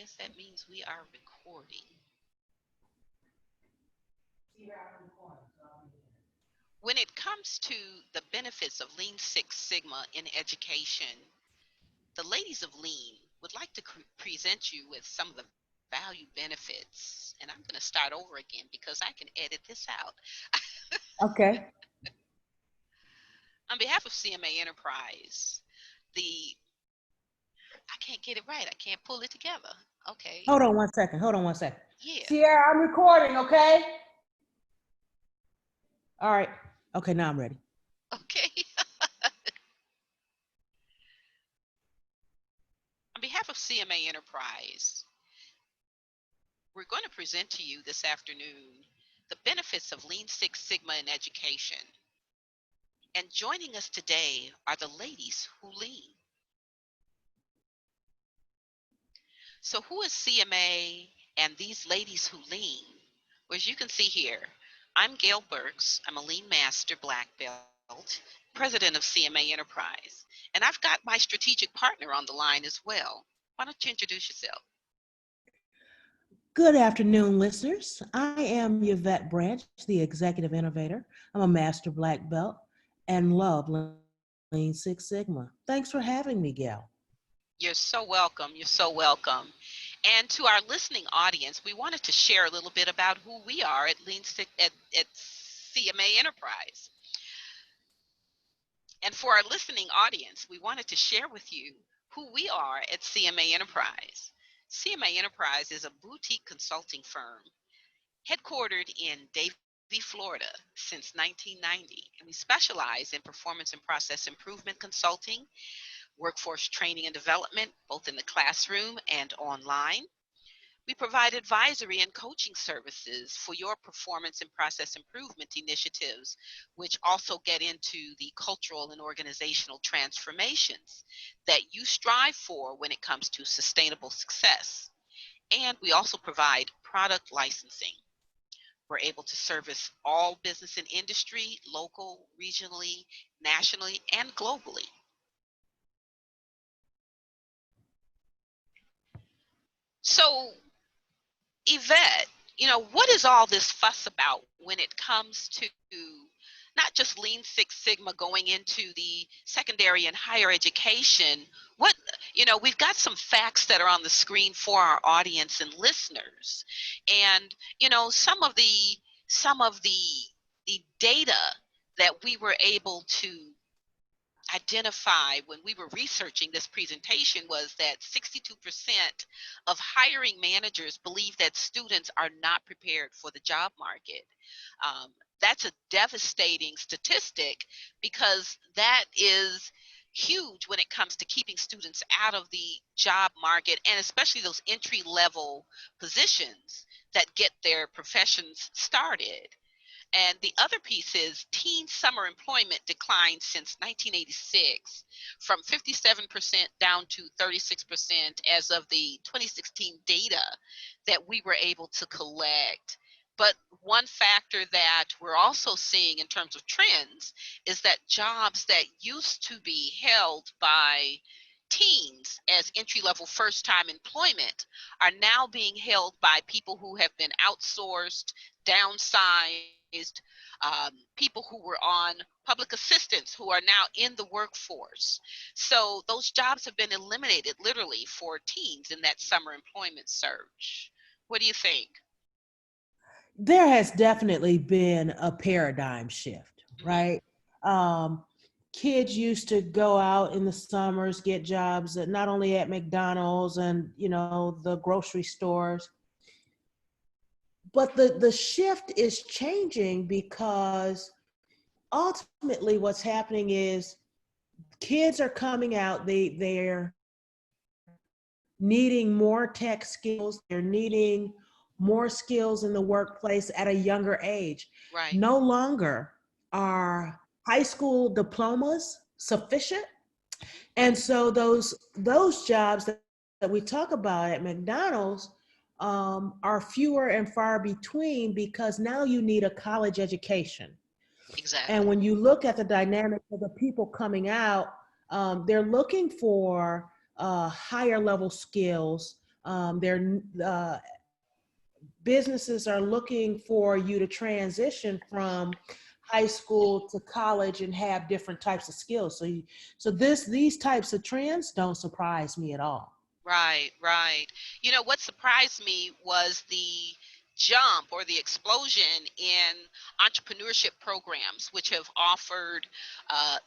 guess that means we are recording. When it comes to the benefits of Lean Six Sigma in education, the ladies of Lean would like to present you with some of the value benefits. And I'm going to start over again because I can edit this out. Okay. On behalf of CMA Enterprise, the I can't get it right. I can't pull it together. Okay. Hold on one second. Hold on one second. Yeah. Sierra, I'm recording, okay? All right. Okay, now I'm ready. Okay. On behalf of CMA Enterprise, we're going to present to you this afternoon the benefits of Lean Six Sigma in education. And joining us today are the ladies who lean. So, who is CMA and these ladies who lean? Well, as you can see here, I'm Gail Burks. I'm a Lean Master Black Belt, president of CMA Enterprise. And I've got my strategic partner on the line as well. Why don't you introduce yourself? Good afternoon, listeners. I am Yvette Branch, the executive innovator. I'm a master black belt and love Lean Six Sigma. Thanks for having me, Gail. You're so welcome. You're so welcome. And to our listening audience, we wanted to share a little bit about who we are at at CMA Enterprise. And for our listening audience, we wanted to share with you who we are at CMA Enterprise. CMA Enterprise is a boutique consulting firm headquartered in Davie, Florida since 1990. And we specialize in performance and process improvement consulting, workforce training and development, both in the classroom and online. We provide advisory and coaching services for your performance and process improvement initiatives, which also get into the cultural and organizational transformations that you strive for when it comes to sustainable success. And we also provide product licensing. We're able to service all business and industry, local, regionally, nationally, and globally. So, Yvette, what is all this fuss about when it comes to not just Lean Six Sigma going into the secondary and higher education? We've got some facts that are on the screen for our audience and listeners. And, some of the data that we were able to identify when we were researching this presentation was that 62% of hiring managers believe that students are not prepared for the job market. Um, that's a devastating statistic because that is huge when it comes to keeping students out of the job market, and especially those entry level positions that get their professions started. And the other piece is teen summer employment declined since 1986 from 57% down to 36% as of the 2016 data that we were able to collect. But one factor that we're also seeing in terms of trends is that jobs that used to be held by teens as entry-level first-time employment are now being held by people who have been outsourced, downsized, people who were on public assistance who are now in the workforce. So those jobs have been eliminated literally for teens in that summer employment surge. What do you think? There has definitely been a paradigm shift, Mm-hmm. right? Um, Kids used to go out in the summers, get jobs not only at McDonald's and, the grocery stores, but the shift is changing because ultimately what's happening is kids are coming out, they're needing more tech skills, they're needing more skills in the workplace at a younger age. No Right. longer are high school diplomas sufficient. And so those jobs that we talk about at McDonald's are fewer and far between because now you need a college education. And Exactly. when you look at the dynamics of the people coming out, they're looking for higher level skills, Their businesses are looking for you to transition from high school to college and have different types of skills. So these types of trends don't surprise me at all. Right, right. You know, what surprised me was the jump or the explosion in entrepreneurship programs, which have offered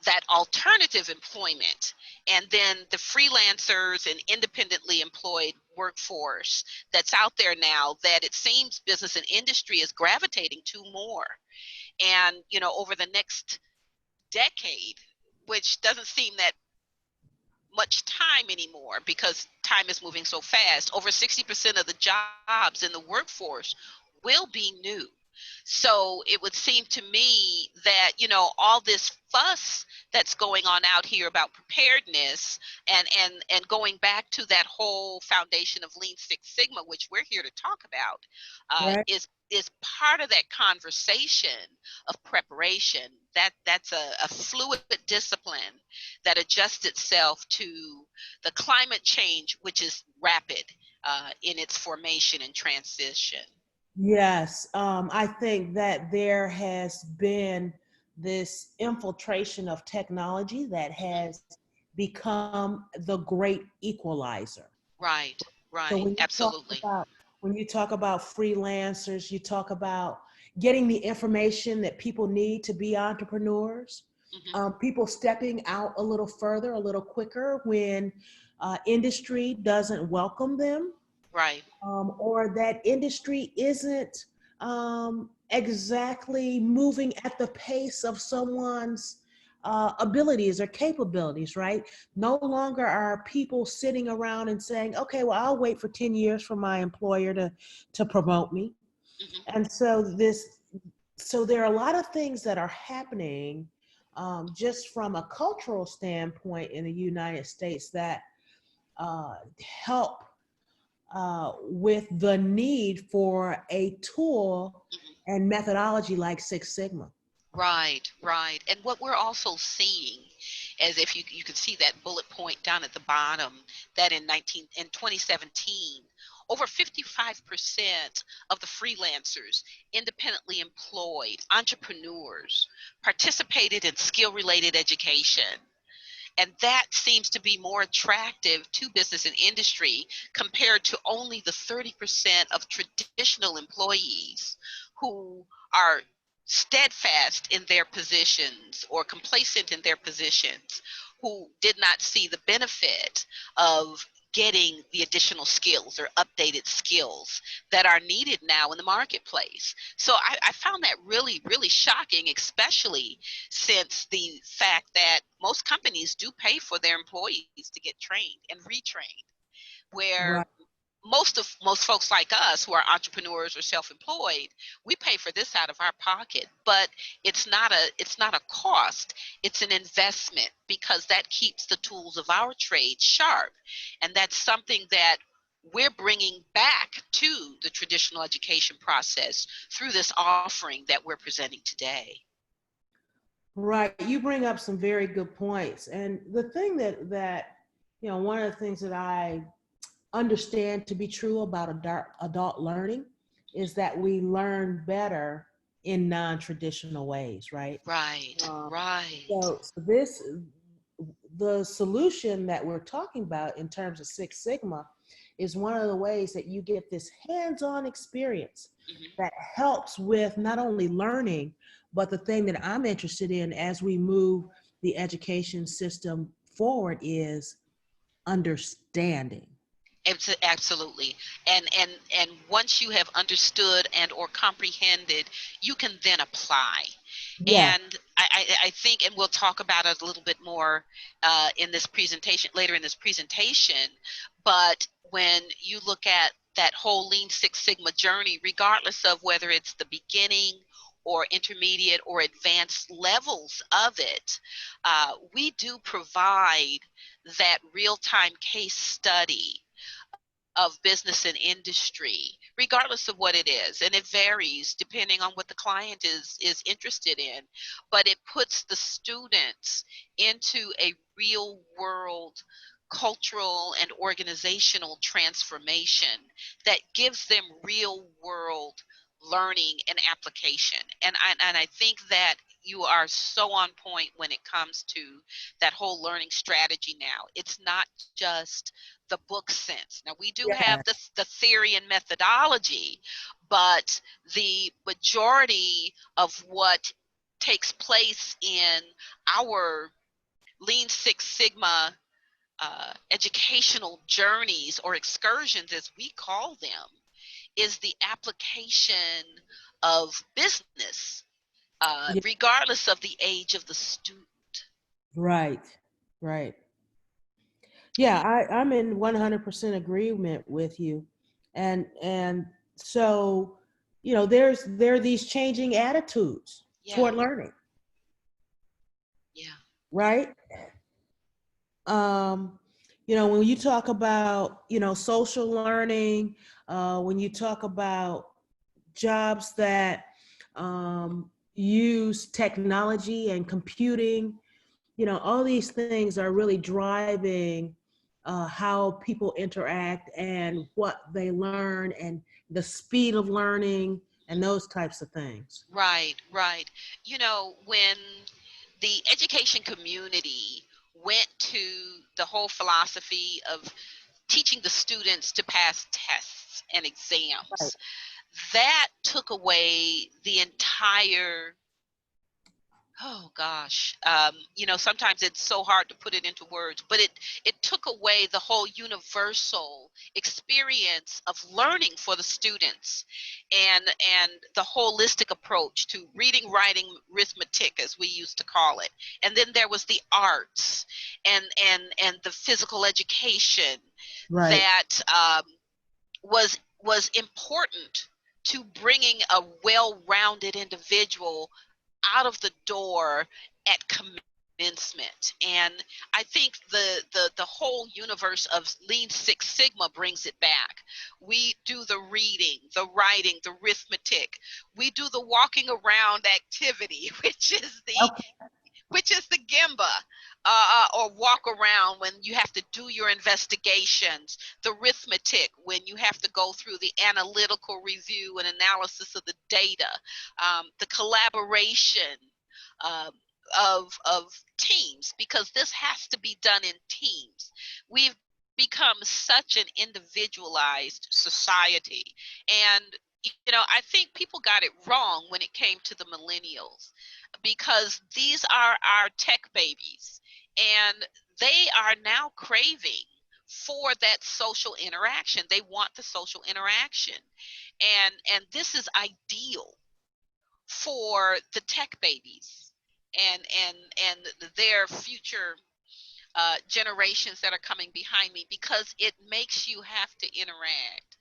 that alternative employment, and then the freelancers and independently employed workforce that's out there now that it seems business and industry is gravitating to more. And, you know, over the next decade, which doesn't seem that much time anymore because time is moving so fast. Over 60% of the jobs in the workforce will be new. So it would seem to me that, you know, all this fuss that's going on out here about preparedness and going back to that whole foundation of Lean Six Sigma, which we're here to talk about, Right. is part of that conversation of preparation. That's a fluid discipline that adjusts itself to the climate change, which is rapid in its formation and transition. Yes, I think that there has been this infiltration of technology that Mhm. has become the great equalizer. Right, So right, absolutely. when you talk about freelancers, you talk about getting the information that people need to be entrepreneurs, Hmm. people stepping out a little further, a little quicker when industry doesn't welcome them, Right. or that industry isn't exactly moving at the pace of someone's abilities or capabilities, right? No longer are people sitting around and saying, okay, well, I'll wait for 10 years for my employer to promote me. Hmm. And so there are a lot of things that are happening just from a cultural standpoint in the United States that help with the need for a tool Hmm. and methodology like Six Sigma. Right, right. And what we're also seeing, as if you can see that bullet point down at the bottom, that in 2017, over 55% of the freelancers, independently employed, entrepreneurs, participated in skill-related education. And that seems to be more attractive to business and industry compared to only the 30% of traditional employees who are steadfast in their positions or complacent in their positions, who did not see the benefit of getting the additional skills or updated skills that are needed now in the marketplace. So I found that really, really shocking, especially since the fact that most companies do pay for their employees to get trained and retrained, where Right. most folks like us who are entrepreneurs or self-employed, we pay for this out of our pocket, but it's not a cost, it's an investment, because that keeps the tools of our trade sharp. And that's something that we're bringing back to the traditional education process through this offering that we're presenting today. Right. You bring up some very good points. And the thing one of the things that I understand to be true about adult learning is that we learn better in non-traditional ways, right? Right, Um, right. the solution that we're talking about in terms of Six Sigma is one of the ways that you get this hands-on experience Hmm. that helps with not only learning, but the thing that I'm interested in as we move the education system forward is understanding. Absolutely. And once you have understood and or comprehended, you can then apply. Yeah. And I think, and we'll talk about it a little bit more in this presentation, later in this presentation, but when you look at that whole Lean Six Sigma journey, regardless of whether it's the beginning or intermediate or advanced levels of it, we do provide that real-time case study of business and industry, regardless of what it is. And it varies depending on what the client is interested in. But it puts the students into a real world cultural and organizational transformation that gives them real world learning and application. And I think that you are so on point when it comes to that whole learning strategy now. It's not just the book sense. Now we do have Yeah. the theory and methodology, but the majority of what takes place in our Lean Six Sigma educational journeys or excursions, as we call them, is the application of business, Yeah. regardless of the age of the student. Right. Right. Yeah, I'm in 100% agreement with you. And so, there are these changing attitudes Yeah, toward learning, yeah, right? Um, when you talk about, social learning, when you talk about jobs that use technology and computing, all these things are really driving how people interact and what they learn and the speed of learning and those types of things. right, right. When the education community went to the whole philosophy of teaching the students to pass tests and Right. exams, that took away the entire, oh gosh, sometimes it's so hard to put it into words, but it took away the whole universal experience of learning for the students, and and the holistic approach to reading, writing, arithmetic, as we used to call it. And then there was the arts, and the physical education Right. that was important to bringing a well-rounded individual out of the door at commencement. And I think the whole universe of Lean Six Sigma brings it back. We do the reading, the writing, the arithmetic. We do the walking around activity, Okay. which is the Gemba, or walk around when you have to do your investigations, the arithmetic when you have to go through the analytical review and analysis of the data, the collaboration um, of teams, because this has to be done in teams. We've become such an individualized society, and I think people got it wrong when it came to the millennials, because these are our tech babies, and they are now craving for that social interaction. They want the social interaction, and this is ideal for the tech babies and and and their future generations that are coming behind me, because it makes you have to interact.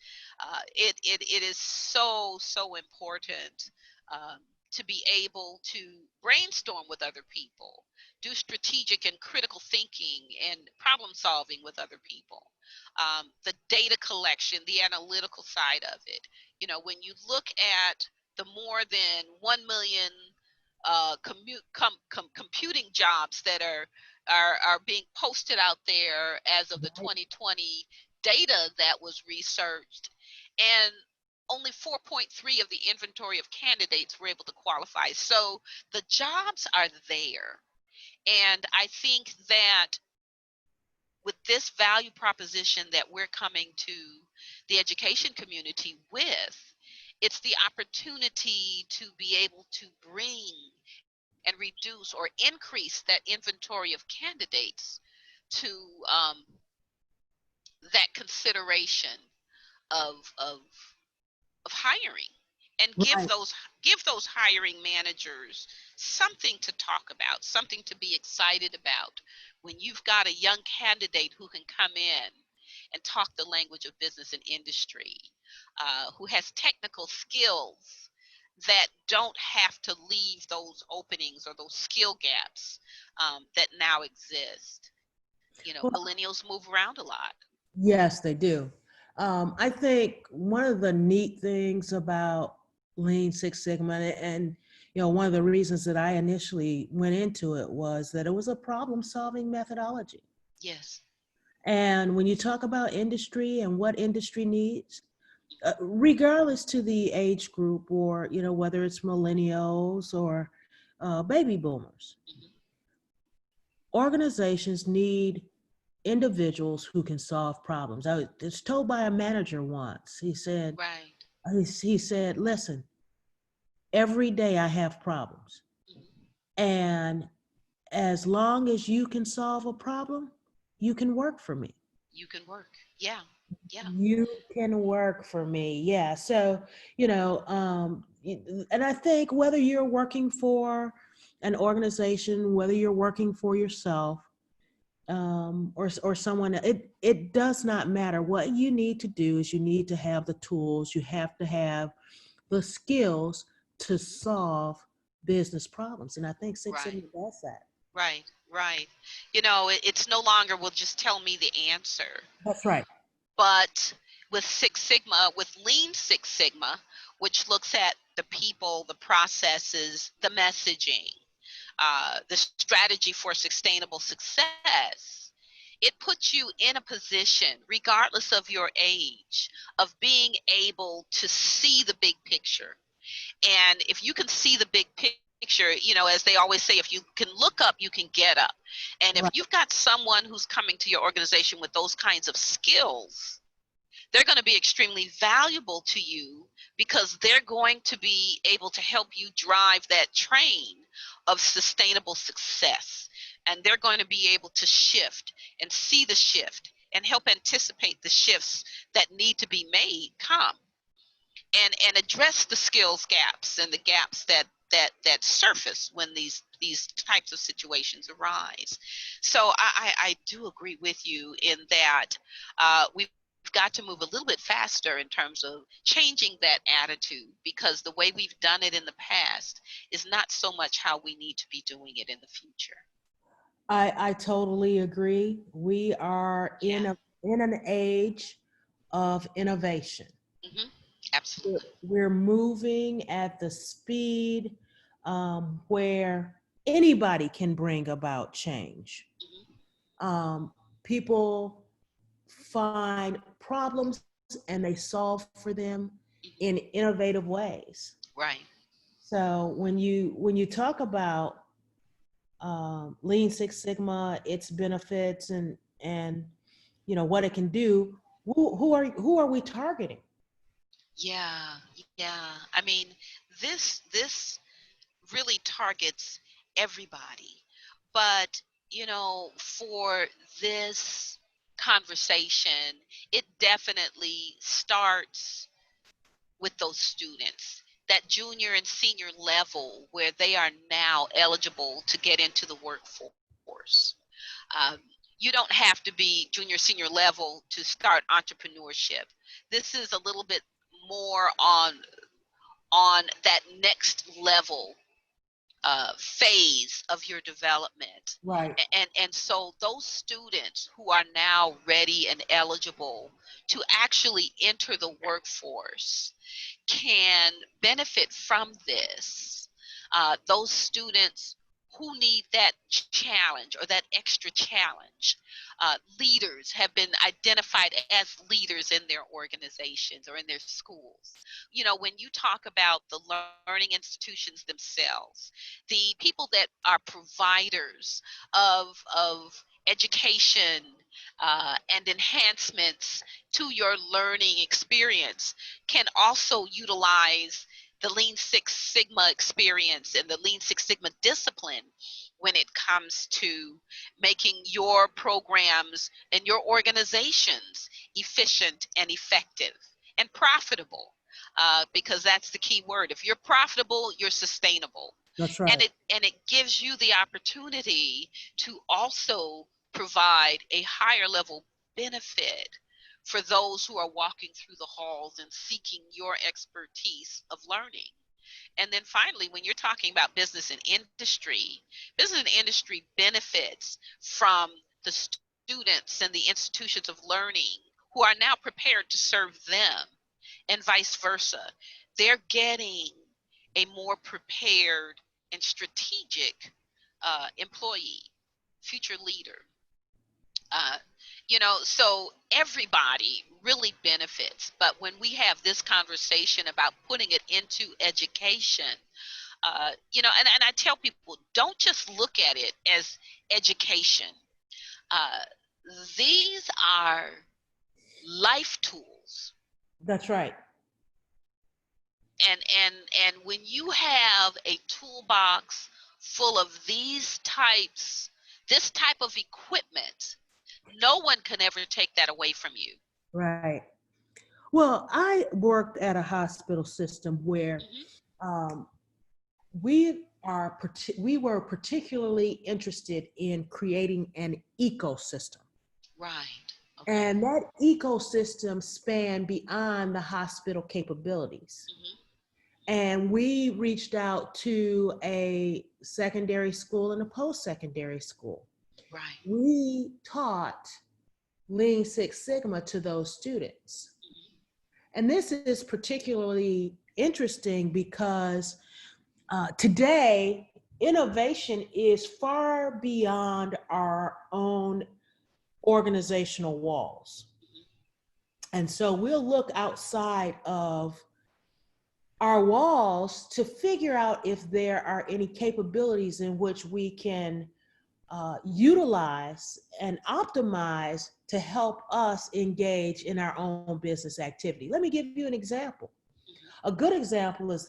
It is so important, um, to be able to brainstorm with other people, do strategic and critical thinking and problem solving with other people. The data collection, the analytical side of it. When you look at the more than 1 million computing jobs that are being posted out there as of the Right. 2020 data that was researched, and only 4.3 of the inventory of candidates were able to qualify. So the jobs are there. And I think that with this value proposition that we're coming to the education community with, it's the opportunity to be able to bring and reduce or increase that inventory of candidates to that consideration of of of hiring, and Right. give those hiring managers something to talk about, something to be excited about, when you've got a young candidate who can come in and talk the language of business and industry, who has technical skills that don't have to leave those openings or those skill gaps that now exist. Well, Millennials move around a lot. yes, they do. I think one of the neat things about Lean Six Sigma, and one of the reasons that I initially went into it was that it was a problem-solving methodology. Yes. And when you talk about industry and what industry needs, regardless to the age group, or whether it's millennials or baby boomers, Mhm. organizations need individuals who can solve problems. I was told by a manager once. Right. He said, listen, every day I have problems, Mhm. and as long as you can solve a problem, you can work for me. You can work. Yeah. Yeah. You can work for me. Yeah. So, and I think whether you're working for an organization, whether you're working for yourself, or someone, it does not matter. What you need to do is you need to have the tools, you have to have the skills to solve business problems. And I think Six Right. Sigma does that. Right. Right. It's no longer, well, just tell me the answer. That's right. But with Six Sigma, with Lean Six Sigma, which looks at the people, the processes, the messaging, the strategy for sustainable success, it puts you in a position, regardless of your age, of being able to see the big picture. And if you can see the big picture, as they always say, if you can look up, you can get up. And if Right. you've got someone who's coming to your organization with those kinds of skills, they're going to be extremely valuable to you, because they're going to be able to help you drive that train of sustainable success. And they're going to be able to shift and see the shift and help anticipate the shifts that need to be made come, and address the skills gaps and the gaps that surface when these types of situations arise. So I do agree with you in that we've got to move a little bit faster in terms of changing that attitude, because the way we've done it in the past is not so much how we need to be doing it in the future. I totally agree. We are Yeah. in an age of innovation. Hmm. Absolutely. We're moving at the speed where anybody can bring about change. Hmm. People find problems and they solve for them in Hmm. innovative ways. Right. So when you talk about Lean Six Sigma, its benefits, and what it can do, who are we targeting? Yeah. Yeah. I mean, this really targets everybody. But, for this conversation, it definitely starts with those students, that junior and senior level where they are now eligible to get into the workforce. Um, you don't have to be junior, senior level to start entrepreneurship. This is a little bit more on that next level phase of your development. Right. And so those students who are now ready and eligible to actually enter the workforce can benefit from this. Those students who need that challenge or that extra challenge, leaders have been identified as leaders in their organizations or in their schools. When you talk about the learning institutions themselves, the people that are providers of education and enhancements to your learning experience, can also utilize the Lean Six Sigma experience and the Lean Six Sigma discipline when it comes to making your programs and your organizations efficient and effective and profitable. Because that's the key word. If you're profitable, you're sustainable, That's and right. it gives you the opportunity to also provide a higher level benefit for those who are walking through the halls and seeking your expertise of learning. And then finally, when you're talking about business and industry benefits from the students and the institutions of learning who are now prepared to serve them, and vice versa. They're getting a more prepared and strategic employee, future leader. Uh, So everybody really benefits. But when we have this conversation about putting it into education, and I tell people, don't just look at it as education. Uh, these are life tools. That's right. And when you have a toolbox full of this type of equipment, no one can ever take that away from you. Right. Well, I worked at a hospital system where Hmm. um, we were particularly interested in creating an ecosystem. Right. Okay. And that ecosystem spanned beyond the hospital capabilities. Hmm. And we reached out to a secondary school and a post-secondary school. Right. We taught Lean Six Sigma to those students. Hmm. And this is particularly interesting because today, innovation is far beyond our own organizational walls. And so we'll look outside of our walls to figure out if there are any capabilities in which we can utilize and optimize to help us engage in our own business activity. Let me give you an example. A good example is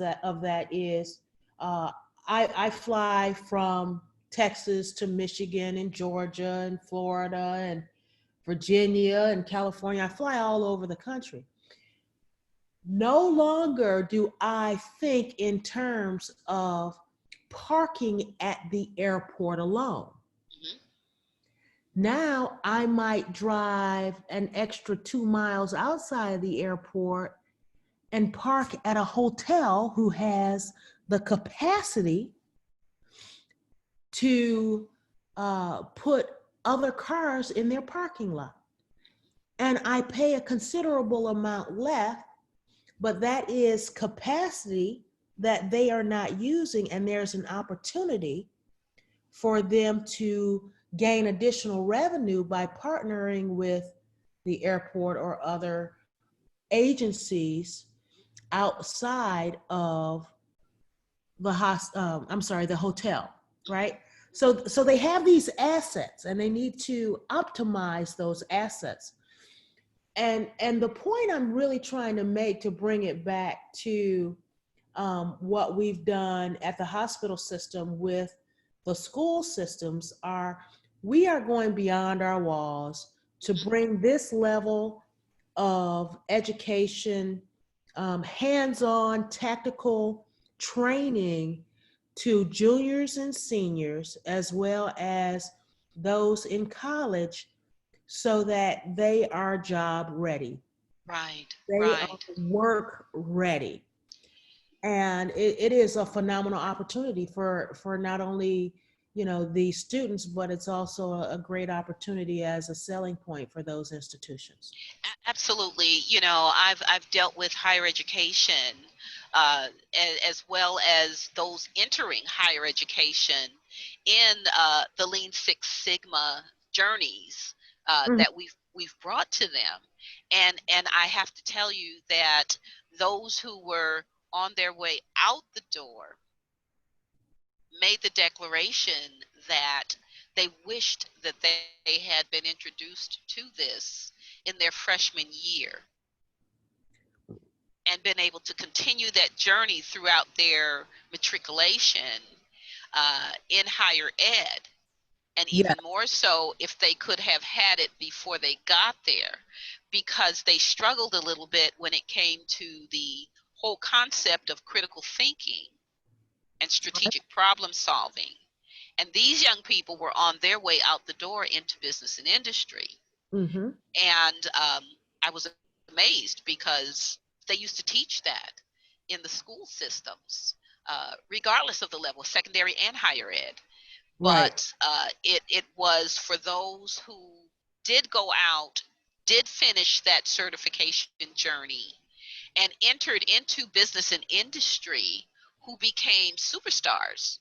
I fly from Texas to Michigan and Georgia and Florida and Virginia and California. I fly all over the country. No longer do I think in terms of parking at the airport alone. Hmm. Now I might drive an extra 2 miles outside of the airport and park at a hotel who has the capacity to put other cars in their parking lot. And I pay a considerable amount less, but that is capacity that they are not using. And there's an opportunity for them to gain additional revenue by partnering with the airport or other agencies outside of the hotel, right? So they have these assets and they need to optimize those assets. And the point I'm really trying to make to bring it back to what we've done at the hospital system with the school systems are we are going beyond our walls to bring this level of education, hands-on tactical training to juniors and seniors, as well as those in college, so that they are job ready. Right. They are Right. work ready. And it is a phenomenal opportunity for not only the students, but it's also a great opportunity as a selling point for those institutions. Absolutely. I've dealt with higher education, as well as those entering higher education in the Lean Six Sigma journeys Mhm. that we've brought to them, and I have to tell you that those who were on their way out the door made the declaration that they wished that they had been introduced to this in their freshman year and been able to continue that journey throughout their matriculation in higher ed. And Yeah. even more so if they could have had it before they got there, because they struggled a little bit when it came to the whole concept of critical thinking and strategic problem solving. And these young people were on their way out the door into business and industry. Hmm. And I was amazed because they used to teach that in the school systems, regardless of the level, secondary and higher ed. Right. But it was for those who did go out, did finish that certification journey, and entered into business and industry, who became superstars.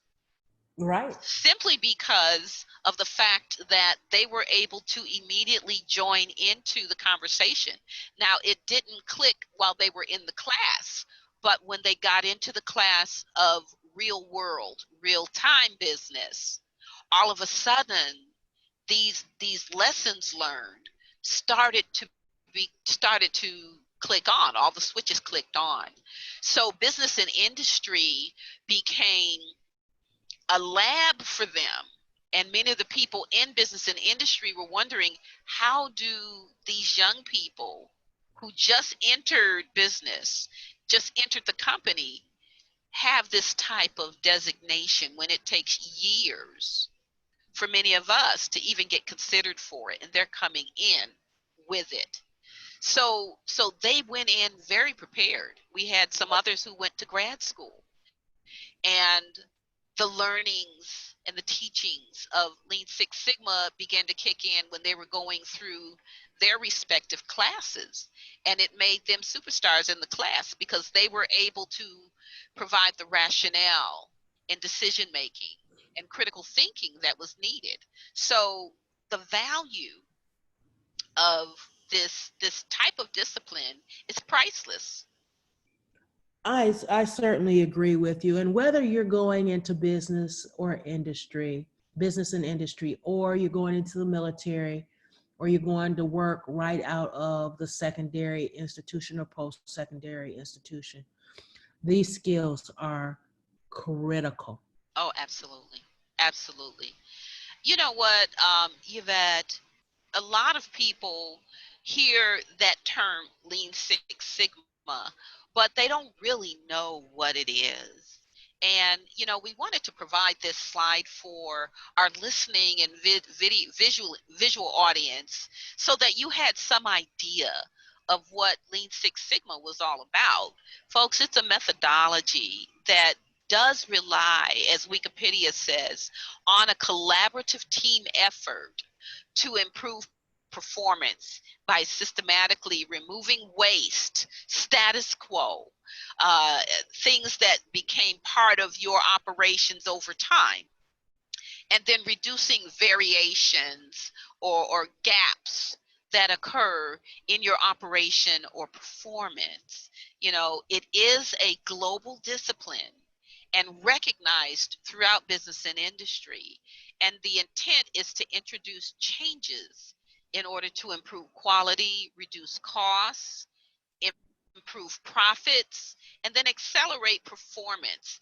Right. simply because of the fact that they were able to immediately join into the conversation. Now, it didn't click while they were in the class, but when they got into the class of real world, real time business, all of a sudden, these lessons learned started to click on. All the switches clicked on. So business and industry became a lab for them. And many of the people in business and industry were wondering, how do these young people who just entered business, just entered the company, have this type of designation when it takes years for many of us to even get considered for it, and they're coming in with it. So they went in very prepared. We had some others who went to grad school, and the learnings and the teachings of Lean Six Sigma began to kick in when they were going through their respective classes. And it made them superstars in the class because they were able to provide the rationale and decision making and critical thinking that was needed. So the value of this type of discipline is priceless. I certainly agree with you. And whether you're going into business or industry, business and industry, or you're going into the military, or you're going to work right out of the secondary institution or post secondary institution, these skills are critical. Oh, absolutely. Absolutely. You know what, Yvette, a lot of people hear that term Lean Six Sigma, but they don't really know what it is. And we wanted to provide this slide for our listening and visual audience so that you had some idea of what Lean Six Sigma was all about. Folks, it's a methodology that does rely, as Wikipedia says, on a collaborative team effort to improve performance by systematically removing waste, status quo, uh, things that became part of your operations over time, and then reducing variations or gaps that occur in your operation or performance. It is a global discipline and recognized throughout business and industry. And the intent is to introduce changes in order to improve quality, reduce costs, improve profits, and then accelerate performance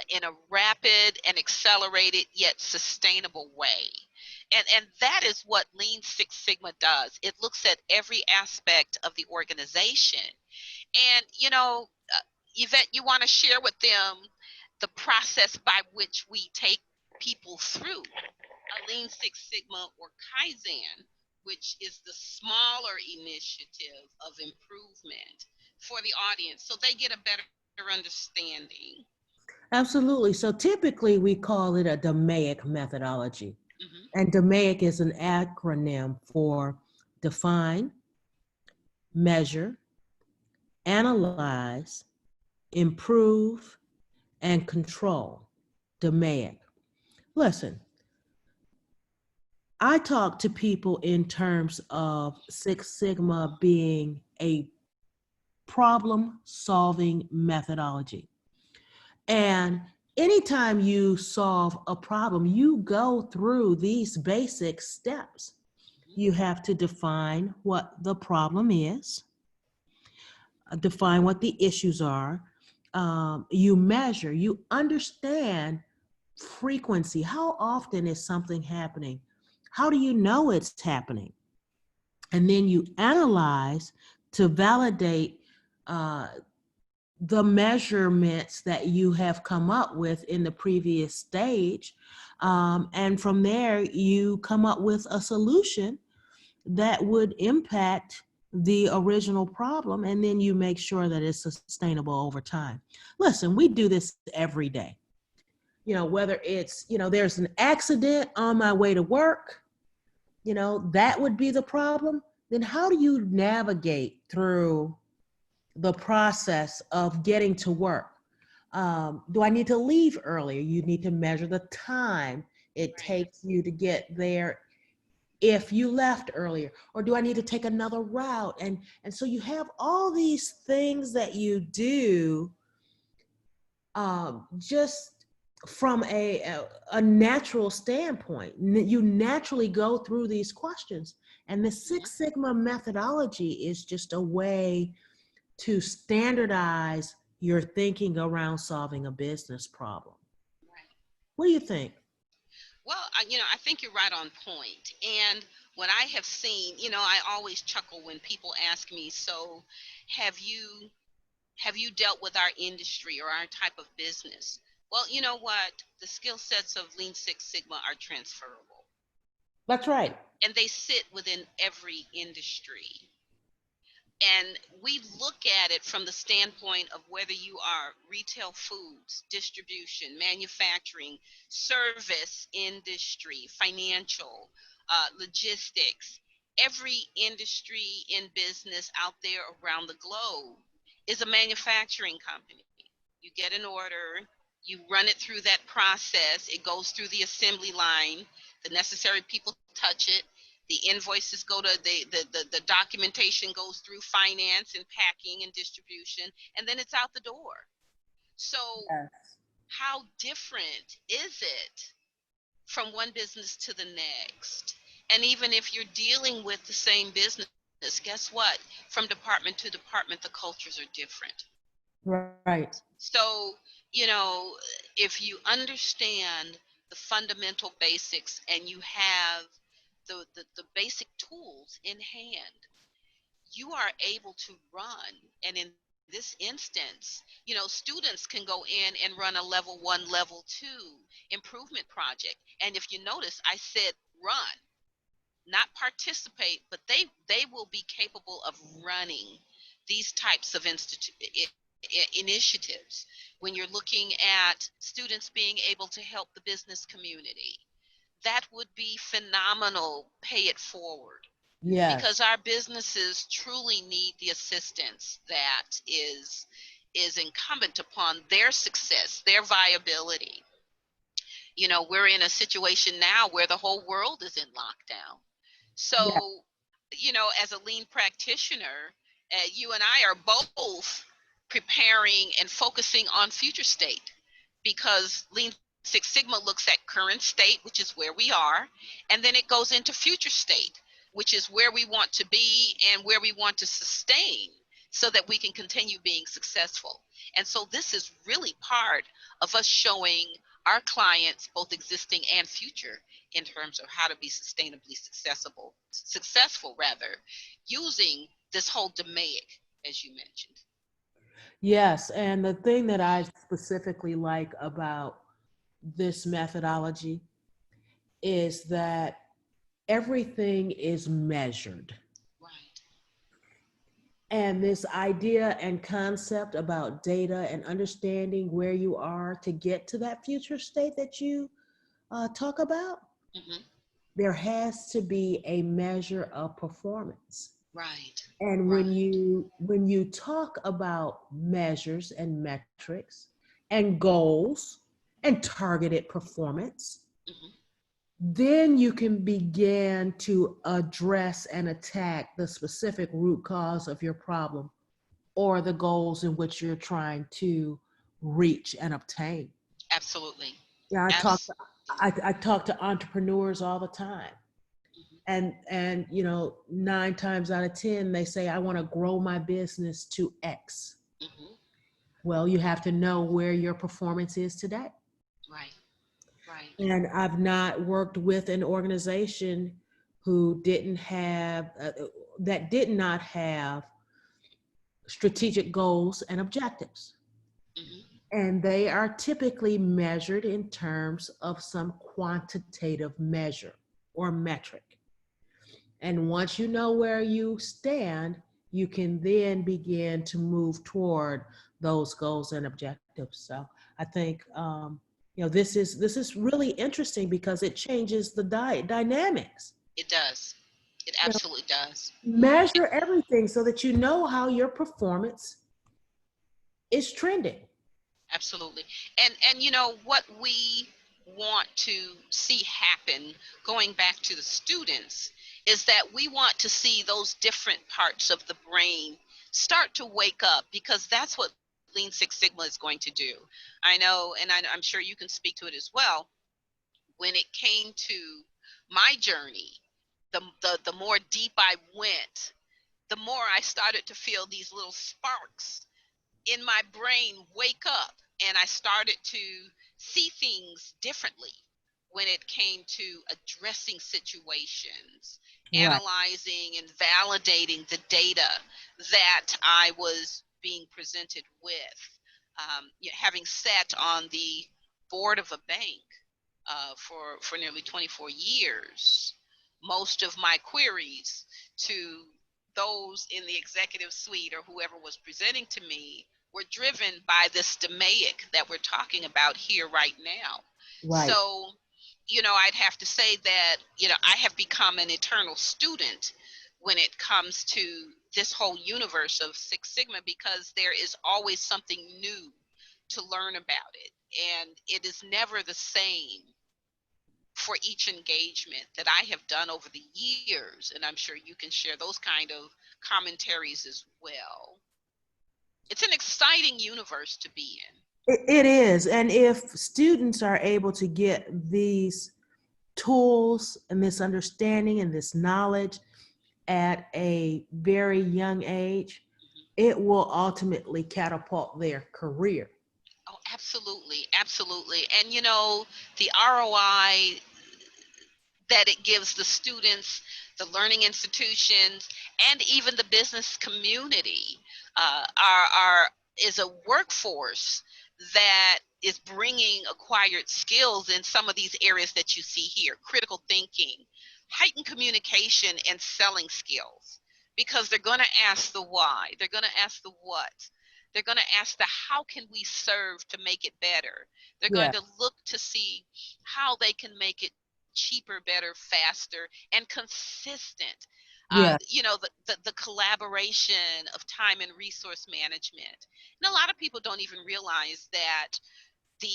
in a rapid and accelerated yet sustainable way. And that is what Lean Six Sigma does. It looks at every aspect of the organization. And, Yvette, you want to share with them the process by which we take people through a Lean Six Sigma or Kaizen, which is the smaller initiative of improvement for the audience so they get a better understanding. Absolutely. So typically we call it a Damag methodology. Hmm. And Damag is an acronym for define, measure, analyze, improve, and control. Damag. Listen, I talk to people in terms of Six Sigma being a problem solving methodology. And anytime you solve a problem, you go through these basic steps. Hmm. You have to define what the problem is, define what the issues are. You measure, you understand frequency. How often is something happening? How do you know it's happening? And then you analyze to validate uh, the measurements that you have come up with in the previous stage. And from there, you come up with a solution that would impact the original problem. And then you make sure that it's sustainable over time. Listen, we do this every day. Whether it's, there's an accident on my way to work, that would be the problem. Then how do you navigate through the process of getting to work? Do I need to leave earlier? You need to measure the time it Right. takes you to get there if you left earlier, or do I need to take another route? And so you have all these things that you do, just from a natural standpoint. You naturally go through these questions, and the Mhm. Six Sigma methodology is just a way to standardize your thinking around solving a business problem. Right. What do you think? Well, I think you're right on point. And what I have seen, I always chuckle when people ask me, so have you have you dealt with our industry or our type of business? Well, you know what? The skill sets of Lean Six Sigma are transferable, That's right. and they sit within every industry. And we look at it from the standpoint of whether you are retail foods, distribution, manufacturing, service industry, financial, logistics. Every industry in business out there around the globe is a manufacturing company. You get an order, you run it through that process, it goes through the assembly line, the necessary people touch it, the invoices go to the documentation goes through finance and packing and distribution, and then it's out the door. So Yes. how different is it from one business to the next? And even if you're dealing with the same business, guess what? From department to department, the cultures are different. Right. So, if you understand the fundamental basics and you have the basic tools in hand, you are able to run. And in this instance, students can go in and run a level 1, level 2 improvement project. And if you notice, I said run, not participate, but they will be capable of running these types of initiatives when you're looking at students being able to help the business community. That would be phenomenal. Pay it forward, Yes. because our businesses truly need the assistance that is incumbent upon their success, their viability. We're in a situation now where the whole world is in lockdown. Yeah. So, as a lean practitioner, you and I are both preparing and focusing on future state, because Lean Six Sigma looks at current state, which is where we are, and then it goes into future state, which is where we want to be and where we want to sustain, so that we can continue being successful. And so this is really part of us showing our clients, both existing and future, in terms of how to be sustainably successful rather, using this whole DMAIC, as you mentioned. Yes. And the thing that I specifically like about this methodology is that everything is measured. Right. And this idea and concept about data and understanding where you are to get to that future state that you talk about, Hmm. there has to be a measure of performance. Right. And Right. when you talk about measures and metrics and goals and targeted performance, Hmm. then you can begin to address and attack the specific root cause of your problem or the goals in which you're trying to reach and obtain. Absolutely. Yeah, Absolutely. I talk to entrepreneurs all the time. Hmm. And 9 times out of 10 they say I want to grow my business to X. Hmm. Well, you have to know where your performance is today. Right. Right. And I've not worked with an organization who didn't have that did not have strategic goals and objectives. Hmm. And they are typically measured in terms of some quantitative measure or metric. And once you know where you stand, you can then begin to move toward those goals and objectives. So I think this is really interesting because it changes the dynamics. It does. It You know, absolutely does. measure everything so that you know how your performance is trending. Absolutely. And you know what we want to see happen, going back to the students, is that we want to see those different parts of the brain start to wake up, because that's what Lean Six Sigma is going to do. I know, and I'm sure you can speak to it as well. When it came to my journey, the more deep I went, the more I started to feel these little sparks in my brain wake up, and I started to see things differently when it came to addressing situations, Right, analyzing and validating the data that I was being presented with. Having sat on the board of a bank for nearly 24 years, most of my queries to those in the executive suite or whoever was presenting to me were driven by this DMAIC that we're talking about here right now. right. So, I'd have to say that, I have become an eternal student when it comes to this whole universe of Six Sigma, because there is always something new to learn about it. And it is never the same for each engagement that I have done over the years. And I'm sure you can share those kind of commentaries as well. It's an exciting universe to be in. It is. And if students are able to get these tools and this understanding and this knowledge at a very young age, it will ultimately catapult their career. Oh, absolutely, absolutely. And the ROI that it gives the students, the learning institutions, and even the business community are is a workforce that is bringing acquired skills in some of these areas that you see here: critical thinking, heightened communication, and selling skills. Because they're going to ask the why, they're going to ask the what, they're going to ask the how can we serve to make it better. They're Yeah, going to look to see how they can make it cheaper, better, faster, and consistent. yeah, The collaboration of time and resource management. And a lot of people don't even realize that the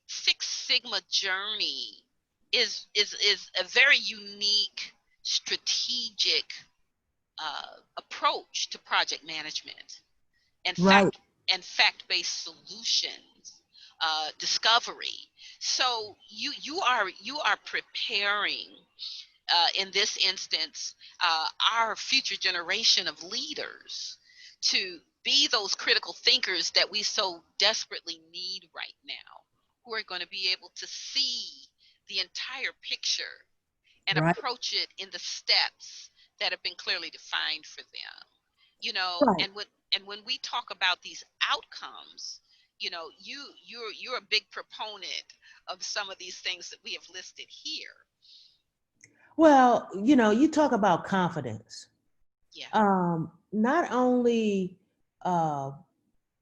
Six Sigma journey is a very unique, strategic approach to project management and right, fact-based solutions discovery. So you are preparing, in this instance, our future generation of leaders to be those critical thinkers that we so desperately need right now, who are going to be able to see the entire picture and right, approach it in the steps that have been clearly defined for them. right. And when we talk about these outcomes, you're a big proponent of some of these things that we have listed here. Well, you talk about confidence. Yeah. Not only uh,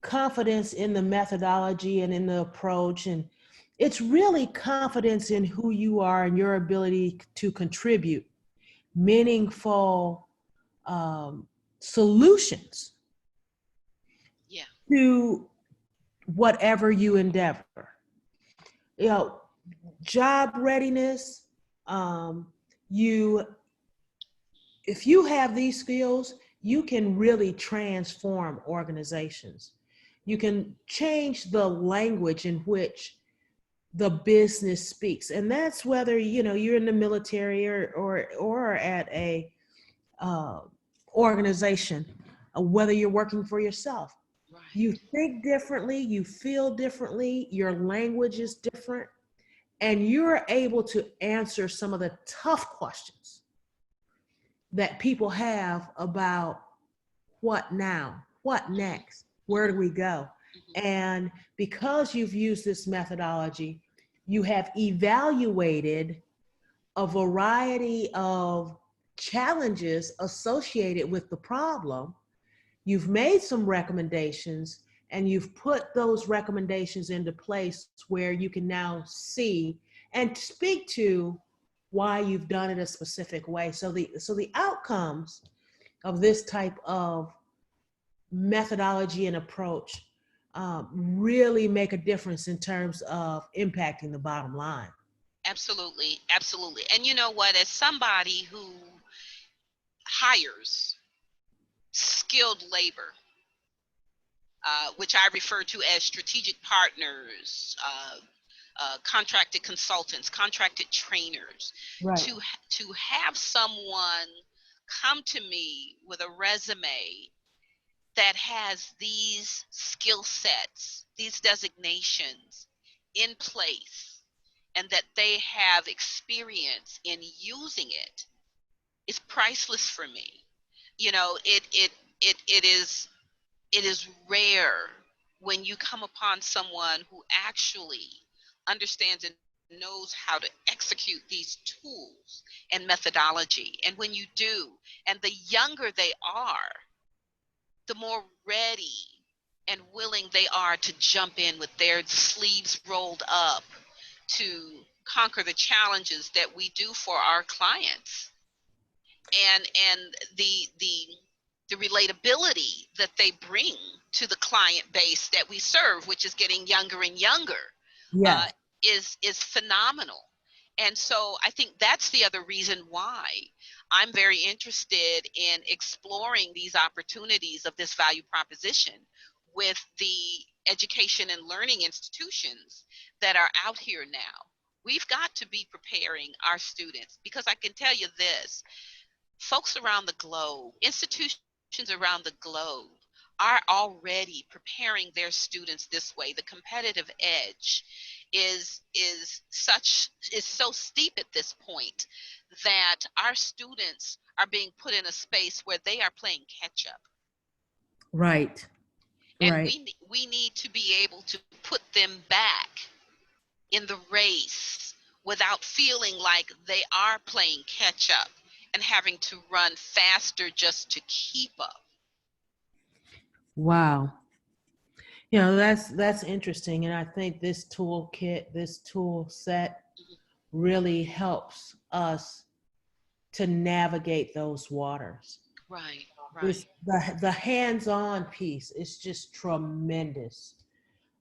confidence in the methodology and in the approach, and it's really confidence in who you are and your ability to contribute meaningful solutions Yeah. to whatever you endeavor. You know, job readiness. Um, you, if you have these skills, you can really transform organizations. You can change the language in which the business speaks, and that's whether you're in the military or at a uh, organization, whether you're working for yourself. You Right. think differently, you feel differently, your language is different, and you're able to answer some of the tough questions that people have about what now, what Hmm. next, where do we go. Hmm. And because you've used this methodology, you have evaluated a variety of challenges associated with the problem. You've made some recommendations, and you've put those recommendations into place where you can now see and speak to why you've done it a specific way. So the outcomes of this type of methodology and approach really make a difference in terms of impacting the bottom line. Absolutely, absolutely. And you know what? As somebody who hires skilled labor, which I refer to as strategic partners, contracted consultants, contracted trainers, Right. to have someone come to me with a resume that has these skill sets, these designations in place, and that they have experience in using it is priceless for me. You know, it is rare when you come upon someone who actually understands and knows how to execute these tools and methodology. And when you do, and the younger they are, the more ready and willing they are to jump in with their sleeves rolled up to conquer the challenges that we do for our clients. And the relatability that they bring to the client base that we serve, which is getting younger and younger, uh, Yes. is phenomenal. And so I think that's the other reason why I'm very interested in exploring these opportunities of this value proposition with the education and learning institutions that are out here now. We've got to be preparing our students, because I can tell you this: folks around the globe, institutions around the globe, are already preparing their students this way. The competitive edge is so steep at this point that our students are being put in a space where they are playing catch up. Right. And Right. we need to be able to put them back in the race without feeling like they are playing catch up and having to run faster just to keep up. Wow. You know, that's interesting. And I think this toolkit, this tool set really helps us to navigate those waters. Right, This right. the hands-on piece is just tremendous.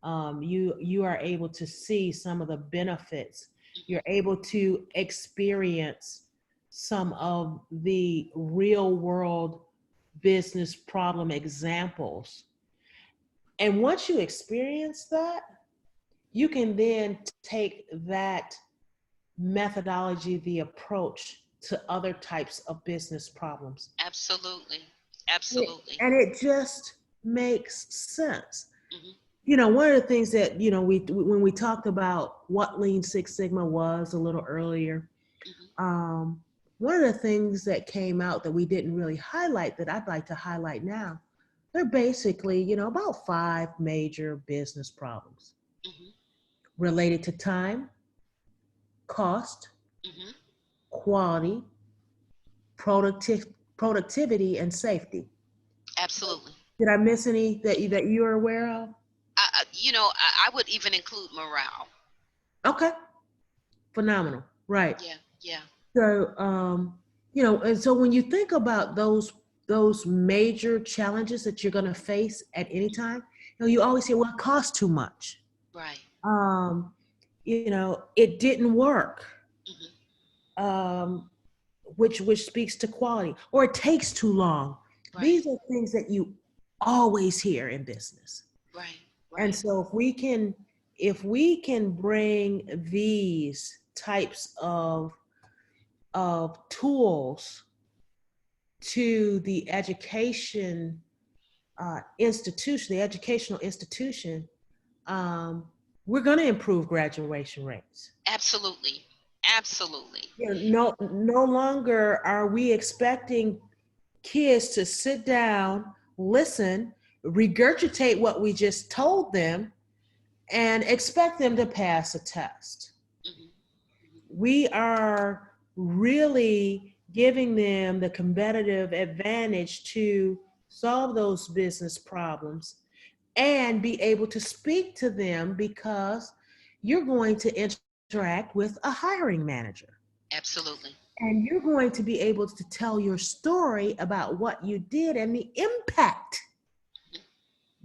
You are able to see some of the benefits. You're able to experience some of the real world business problem examples. And once you experience that, you can then take that methodology, the approach to other types of business problems. Absolutely, absolutely. And it just makes sense. Hmm. You know, one of the things that, you know, we when we talked about what Lean Six Sigma was a little earlier, Hmm. um, one of the things that came out that we didn't really highlight that I'd like to highlight now, they're basically, you know, about five major business problems Hmm. related to time, cost, Hmm. quality, productivity, and safety. Absolutely. Did I miss any that you are aware of? I would even include morale. Okay, phenomenal. Right. Yeah, yeah. So, you know, and so when you think about those major challenges that you're going to face at any time, you know, you always hear, "Well, it costs too much." Right. Um, you know, it didn't work, Hmm. um, which speaks to quality, or it takes too long. Right, These are things that you always hear in business. right, And right. so if we can bring these types of tools to the education institution, the educational institution, um, we're going to improve graduation rates. Absolutely, absolutely. You know, no longer are we expecting kids to sit down, listen, regurgitate what we just told them, and expect them to pass a test. Hmm. Hmm. We are really giving them the competitive advantage to solve those business problems and be able to speak to them because you're going to interact with a hiring manager. Absolutely. And you're going to be able to tell your story about what you did and the impact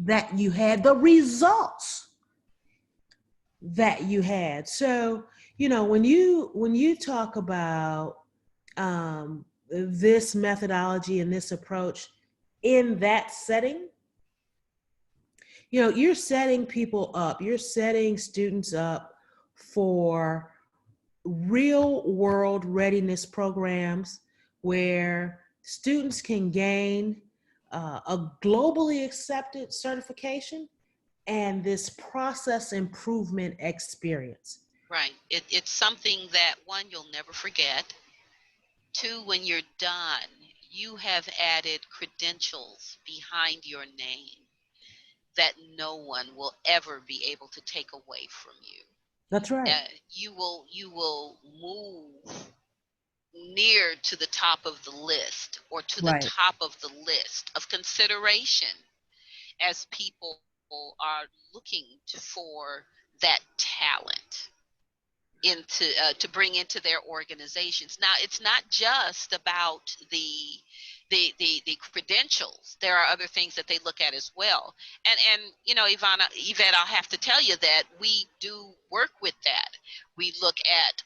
that you had, the results that you had. So, when you talk about this methodology and this approach in that setting, you're setting people up, you're setting students up for real world readiness programs where students can gain a globally accepted certification and this process improvement experience. Right. It's something that, one, you'll never forget. Two, when you're done, you have added credentials behind your name that no one will ever be able to take away from you. That's right. You will move near to the top of the list, or to the Right. top of the list of consideration, as people are looking for that talent into to bring into their organizations. Now, it's not just about the credentials. There are other things that they look at as well. And Yvette, I'll have to tell you that we do work with that. We look at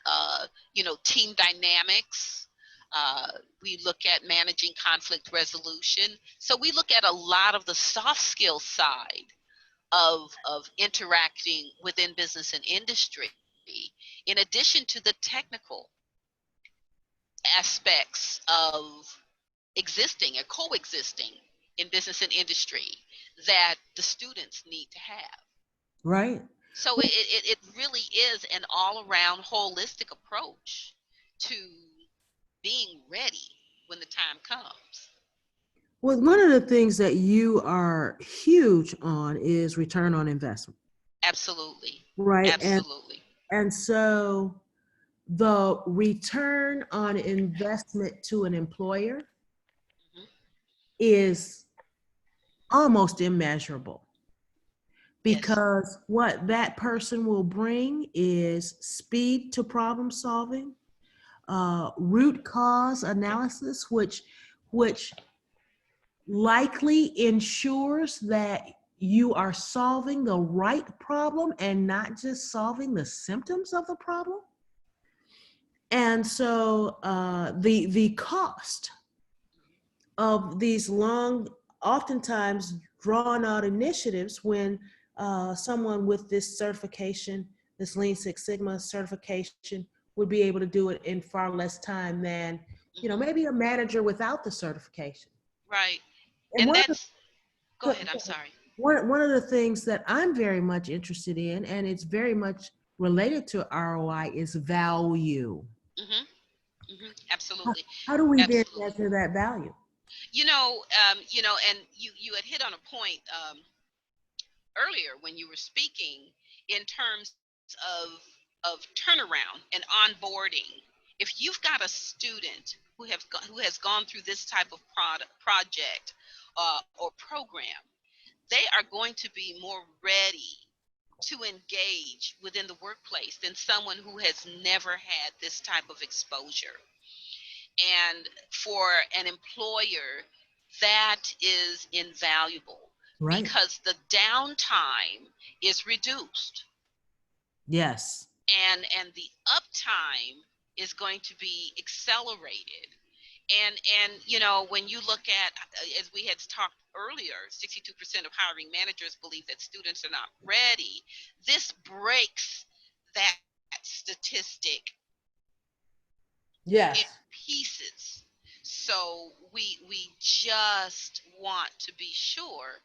team dynamics. Uh, we look at managing conflict resolution. So we look at a lot of the soft skill side of interacting within business and industry, in addition to the technical aspects of existing or coexisting in business and industry that the students need to have. Right. So it really is an all around holistic approach to being ready when the time comes. Well, one of the things that you are huge on is return on investment, Absolutely. right? And Absolutely. and so the return on investment to an employer Hmm. is almost immeasurable, Yes. because what that person will bring is speed to problem solving, root cause analysis, which likely ensures that you are solving the right problem and not just solving the symptoms of the problem. And so the cost of these long, oftentimes drawn out initiatives, when someone with this certification, this Lean Six Sigma certification, would be able to do it in far less time than, Hmm. maybe a manager without the certification. Right. And And one of the that's, go ahead, I'm sorry. one of the things that I'm very much interested in, and it's very much related to ROI, is value. Hmm. Hmm. How, Absolutely. how do we then Absolutely. measure that value? And you had hit on a point earlier when you were speaking in terms of turnaround and onboarding. If you've got a student who has gone through this type of project or program, they are going to be more ready to engage within the workplace than someone who has never had this type of exposure. And for an employer, that is invaluable Right. because the downtime is reduced, Yes. and the uptime is going to be accelerated. And when you look at, as we had talked earlier, 62% of hiring managers believe that students are not ready. This breaks that statistic in Yes. pieces. So we just want to be sure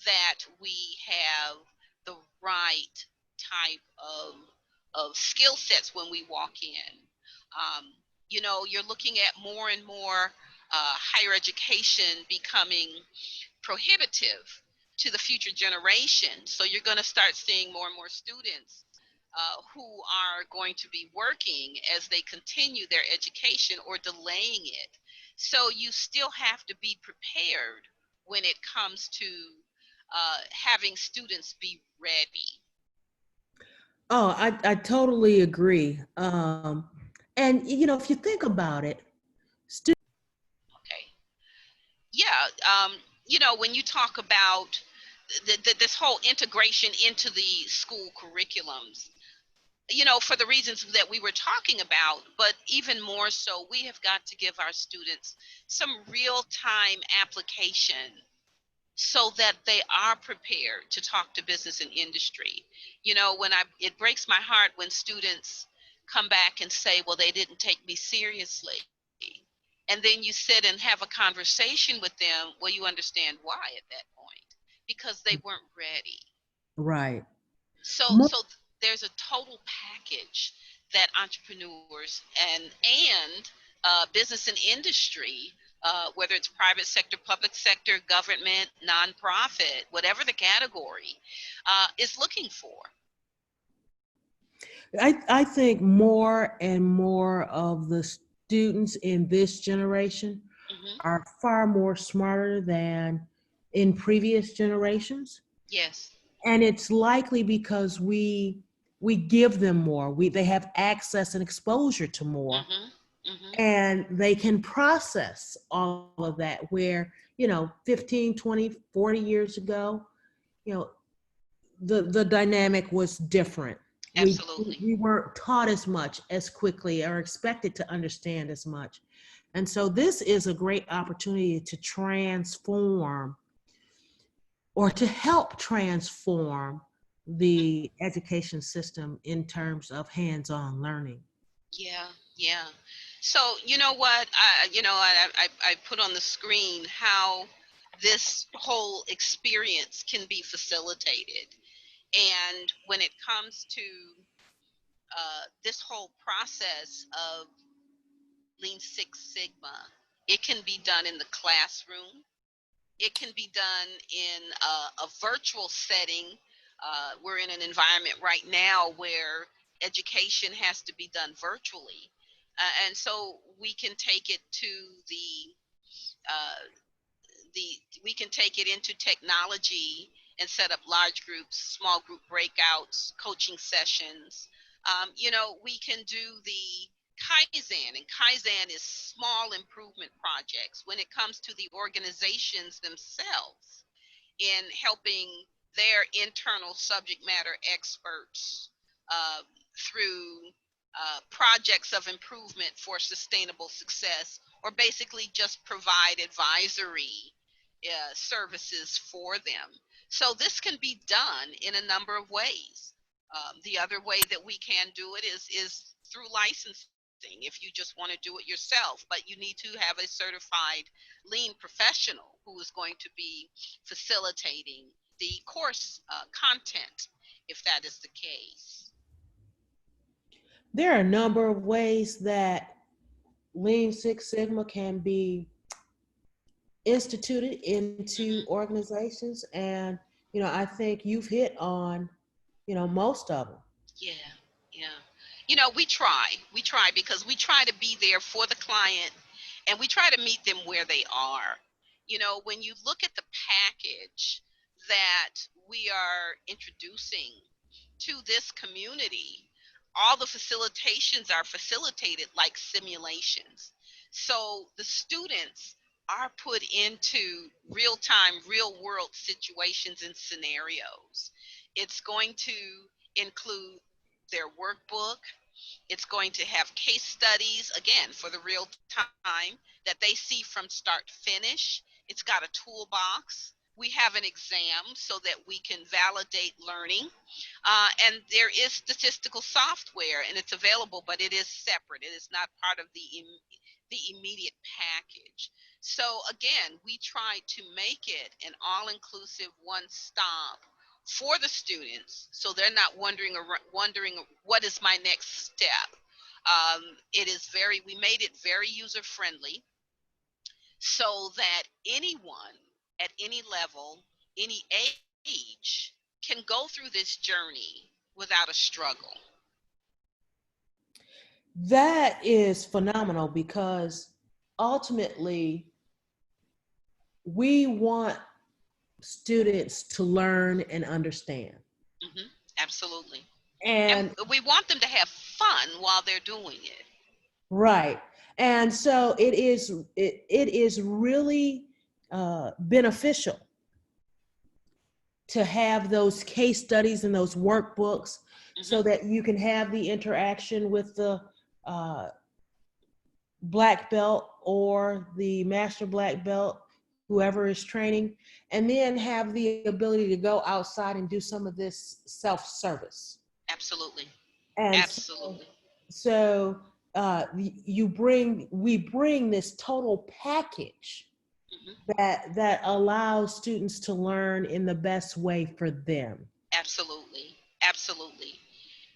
that we have the right type of skill sets when we walk in. Um, you're looking at more and more higher education becoming prohibitive to the future generation. So you're going to start seeing more and more students who are going to be working as they continue their education or delaying it. So you still have to be prepared when it comes to having students be ready. Oh, I totally agree. And if you think about it, Okay. Yeah. When you talk about this whole integration into the school curriculums, for the reasons that we were talking about. But even more so, we have got to give our students some real-time application so that they are prepared to talk to business and industry. It breaks my heart when students come back and say, well, they didn't take me seriously. And then you sit and have a conversation with them. Well, you understand why at that point, because they weren't ready. Right. So there's a total package that entrepreneurs and business and industry, whether it's private sector, public sector, government, nonprofit, whatever the category, is looking for. I think more and more of the students in this generation Mm-hmm. are far more smarter than in previous generations. Yes. And it's likely because we give them more. They have access and exposure to more, Mm-hmm. Mm-hmm. and they can process all of that where, 15, 20, 40 years ago, you know, the dynamic was different. We Absolutely. we weren't taught as much as quickly or expected to understand as much. And so this is a great opportunity to transform or to help transform Mm-hmm. the education system in terms of hands-on learning. Yeah, yeah. So you know what? I put on the screen how this whole experience can be facilitated. And when it comes to this whole process of Lean Six Sigma, it can be done in the classroom. It can be done in a virtual setting. We're in an environment right now where education has to be done virtually. And so we can take it to uh, the we can take it into technology and set up large groups, small group breakouts, coaching sessions. We can do the Kaizen, and Kaizen is small improvement projects when it comes to the organizations themselves in helping their internal subject matter experts uh, through projects of improvement for sustainable success, or basically just provide advisory services for them. So this can be done in a number of ways. The other way that we can do it is through licensing. If you just want to do it yourself, but you need to have a certified lean professional who is going to be facilitating the course content, if that is the case. There are a number of ways that Lean Six Sigma can be instituted into Mm-hmm. organizations, and I think you've hit on most of them. Yeah, yeah. We try because we try to be there for the client, and we try to meet them where they are. When you look at the package that we are introducing to this community, all the facilitations are facilitated like simulations. So the students are put into real time, real world situations and scenarios. It's going to include their workbook. It's going to have case studies, again, for the real time that they see from start to finish. It's got a toolbox. We have an exam so that we can validate learning. And there is statistical software, and it's available, but it is separate. It is not part of the immediate package. So again, we try to make it an all-inclusive one-stop for the students, so they're not wondering what is my next step. We made it very user friendly so that anyone at any level, any age, can go through this journey without a struggle. That is phenomenal because ultimately we want students to learn and understand. Hmm. Absolutely. And And we want them to have fun while they're doing it. right. And so it is really beneficial to have those case studies and those workbooks so Mm-hmm. that you can have the interaction with the uh, black belt or the master black belt, whoever is training, and then have the ability to go outside and do some of this self-service. Absolutely. And Absolutely. so we bring this total package Mm-hmm. that allows students to learn in the best way for them. Absolutely. Absolutely.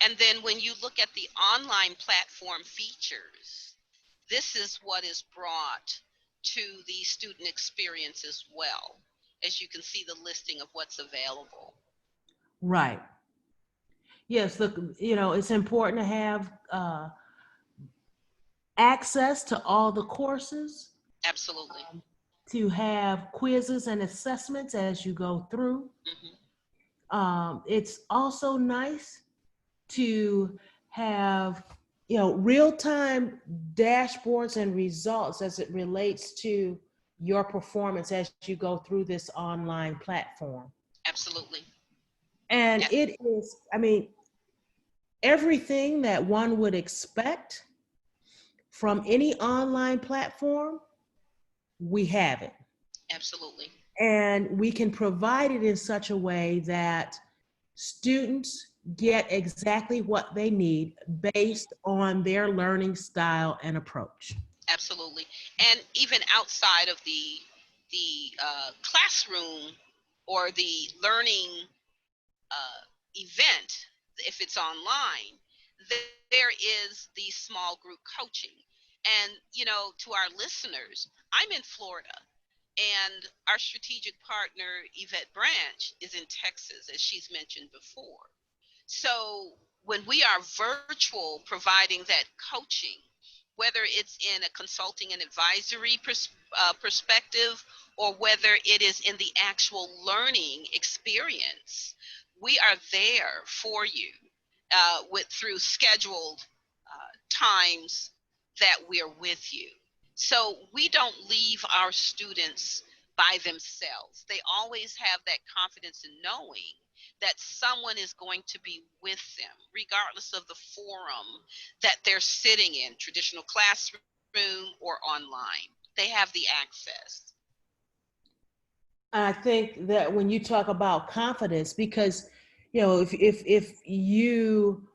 And then when you look at the online platform features, this is what is brought to the student experience as well, as you can see the listing of what's available. Right. Yes, it's important to have access to all the courses, Absolutely. to have quizzes and assessments as you go through. Mm-hmm. It's also nice to have real-time dashboards and results as it relates to your performance as you go through this online platform. Absolutely. And Yeah. it is, I mean, everything that one would expect from any online platform, we have it. Absolutely. And we can provide it in such a way that students get exactly what they need based on their learning style and approach. Absolutely. And even outside of the classroom or the learning event, if it's online, there is the small group coaching. And, to our listeners, I'm in Florida, and our strategic partner, Yvette Branch, is in Texas, as she's mentioned before. So when we are virtual providing that coaching, whether it's in a consulting and advisory perspective, or whether it is in the actual learning experience, we are there for you with through scheduled times that we're with you. So we don't leave our students by themselves. They always have that confidence in knowing that someone is going to be with them, regardless of the forum that they're sitting in, traditional classroom or online. They have the access. I think that when you talk about confidence, because if you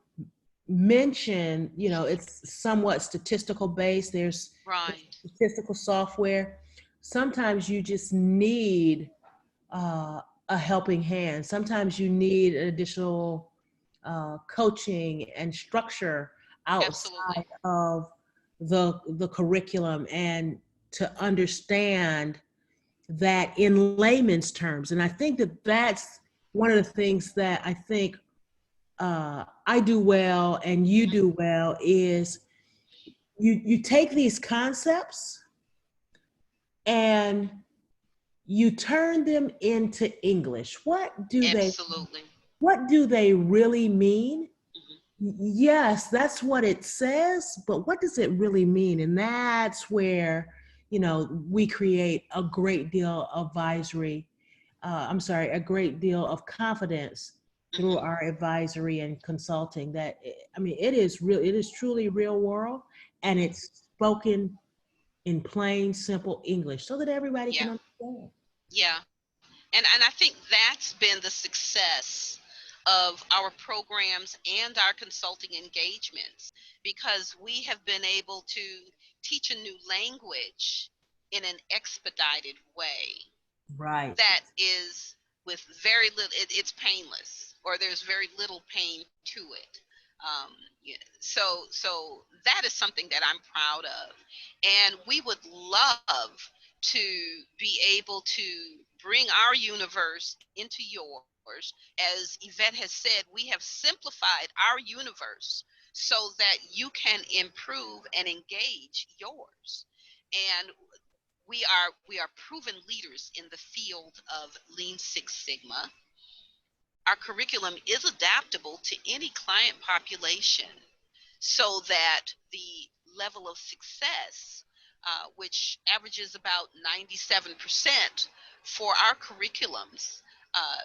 mention, it's somewhat statistical based, there's Right. statistical software. Sometimes you just need uh, a helping hand. Sometimes you need additional coaching and structure Absolutely. outside of the curriculum, and to understand that in layman's terms. And I think that that's one of the things that I think I do well and you Mm-hmm. do well is you take these concepts and you turn them into English. Absolutely. What do they really mean? Mm-hmm. Yes, that's what it says, but what does it really mean? And that's where, we create a great deal of a great deal of confidence through Mm-hmm. our advisory and consulting. It is truly real world, and Mm-hmm. it's spoken in plain, simple English so that everybody Yeah. can understand. Yeah. And I think that's been the success of our programs and our consulting engagements, because we have been able to teach a new language in an expedited way Right. that is with very little, it's painless, or there's very little pain to it. Yeah, so that is something that I'm proud of, and we would love to be able to bring our universe into yours. As Yvette has said, we have simplified our universe so that you can improve and engage yours. And we are proven leaders in the field of Lean Six Sigma. Our curriculum is adaptable to any client population, so that the level of success, which averages about 97% for our curriculums, uh,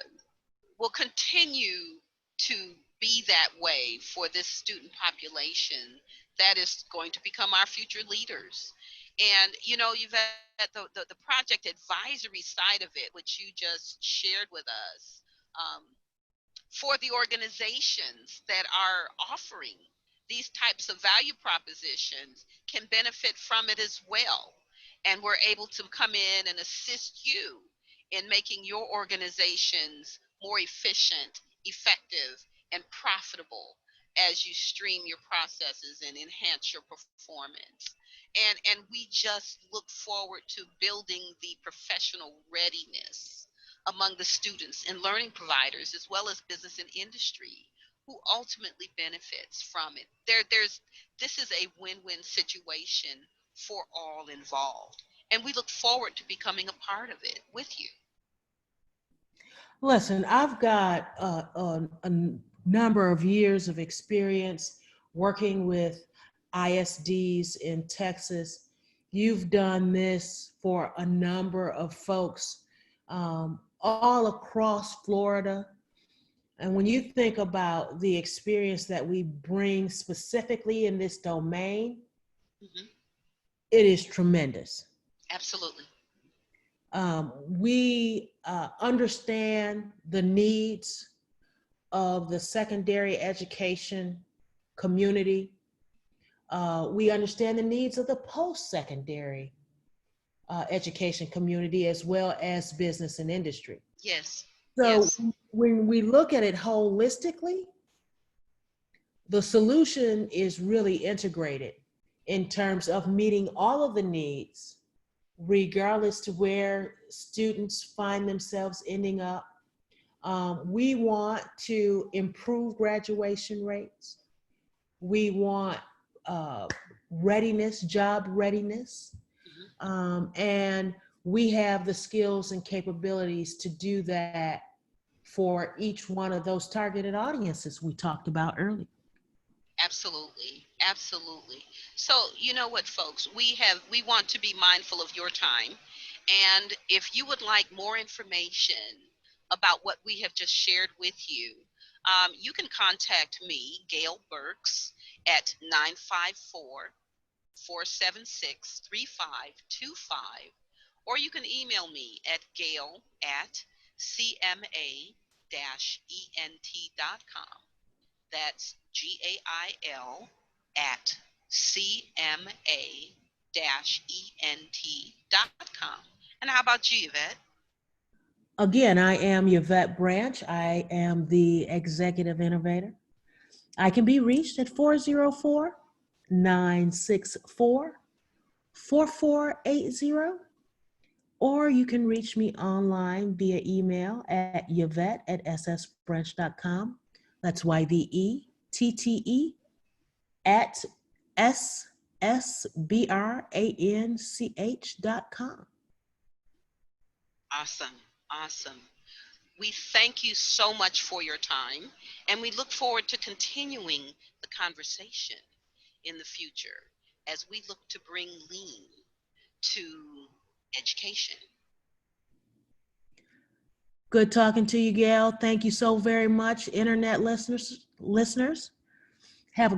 will continue to be that way for this student population that is going to become our future leaders. And you've had the project advisory side of it, which you just shared with us, um, for the organizations that are offering these types of value propositions can benefit from it as well. And we're able to come in and assist you in making your organizations more efficient, effective, and profitable as you stream your processes and enhance your performance. And we just look forward to building the professional readiness among the students and learning providers, as well as business and industry, who ultimately benefits from it. This is a win-win situation for all involved, and we look forward to becoming a part of it with you. Listen, I've got a number of years of experience working with ISDs in Texas. You've done this for a number of folks all across Florida. And when you think about the experience that we bring specifically in this domain, Mm-hmm. it is tremendous. Absolutely. We understand the needs of the secondary education community. We understand the needs of the post-secondary education community, as well as business and industry. Yes. So Yes. when we look at it holistically, the solution is really integrated in terms of meeting all of the needs, regardless to where students find themselves ending up. We want to improve graduation rates. We want uh, readiness, job readiness. Mm-hmm. And we have the skills and capabilities to do that for each one of those targeted audiences we talked about earlier. Absolutely. Absolutely. So, you know what, folks, we want to be mindful of your time. And if you would like more information about what we have just shared with you, you can contact me, Gail Burks, at 954-476-3525, or you can email me at gail at cma-ent.com. That's GAIL at CMA-ENT.com. And how about you, Yvette? Again, I am Yvette Branch. I am the executive innovator. I can be reached at 404 964 4480, or you can reach me online via email at Yvette at ssbranch.com. That's YVETTE at SSBRANCH.com. Awesome. Awesome. We thank you so much for your time, and we look forward to continuing the conversation in the future as we look to bring lean to education. Good talking to you, Gail. Thank you so very much, internet listeners. Have a